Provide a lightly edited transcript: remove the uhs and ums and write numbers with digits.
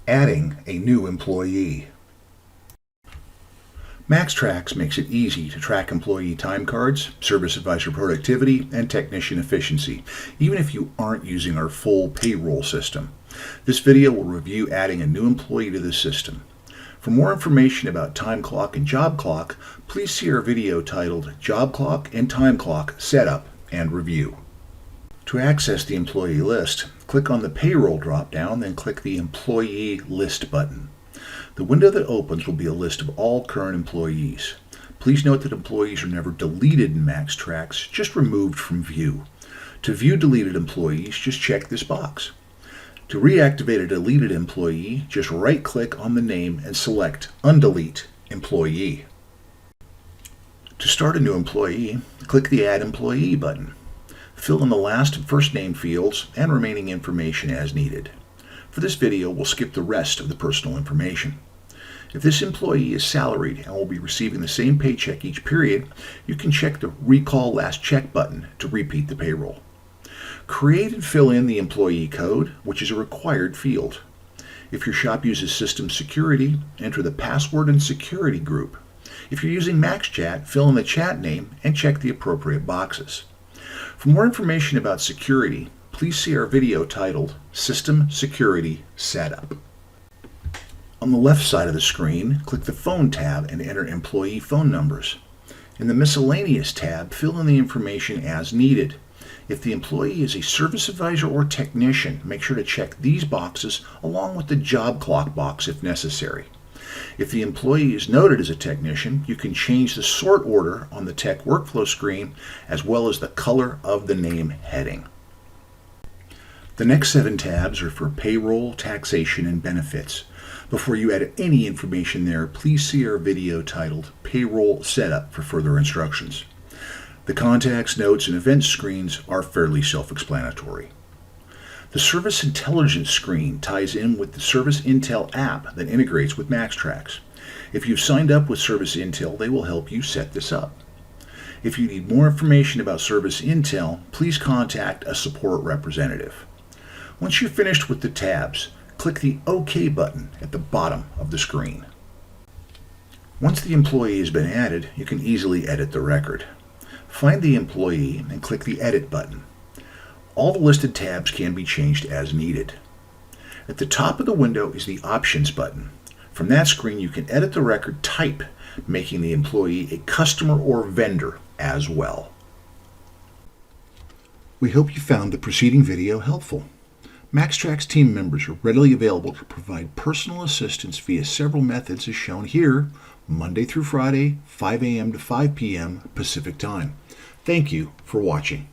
Adding a new employee. MaxxTraxx makes it easy to track employee time cards, service advisor productivity, and technician efficiency, even if you aren't using our full payroll system. This video will review adding a new employee to the system. For more information about time clock and job clock, please see our video titled Job Clock and Time Clock Setup and Review. To access the employee list, click on the Payroll drop-down, then click the Employee List button. The window that opens will be a list of all current employees. Please note that employees are never deleted in MaxxTraxx, just removed from view. To view deleted employees, just check this box. To reactivate a deleted employee, just right-click on the name and select Undelete Employee. To start a new employee, click the Add Employee button. Fill in the last and first name fields and remaining information as needed. For this video, we'll skip the rest of the personal information. If this employee is salaried and will be receiving the same paycheck each period, you can check the Recall Last Check button to repeat the payroll. Create and fill in the employee code, which is a required field. If your shop uses system security, enter the password and security group. If you're using MaxxChat, fill in the chat name and check the appropriate boxes. For more information about security, please see our video titled System Security Setup. On the left side of the screen, click the Phone tab and enter employee phone numbers. In the Miscellaneous tab, fill in the information as needed. If the employee is a service advisor or technician, make sure to check these boxes along with the job clock box if necessary. If the employee is noted as a technician, you can change the sort order on the tech workflow screen as well as the color of the name heading. The next 7 tabs are for payroll, taxation, and benefits. Before you add any information there, please see our video titled Payroll Setup for further instructions. The contacts, notes, and events screens are fairly self-explanatory. The Service Intelligence screen ties in with the Service Intel app that integrates with MaxxTraxx. If you've signed up with Service Intel, they will help you set this up. If you need more information about Service Intel, please contact a support representative. Once you're finished with the tabs, click the OK button at the bottom of the screen. Once the employee has been added, you can easily edit the record. Find the employee and click the Edit button. All the listed tabs can be changed as needed. At the top of the window is the Options button. From that screen, you can edit the record type, making the employee a customer or vendor as well. We hope you found the preceding video helpful. MaxxTraxx team members are readily available to provide personal assistance via several methods as shown here, Monday through Friday, 5 a.m. to 5 p.m. Pacific Time. Thank you for watching.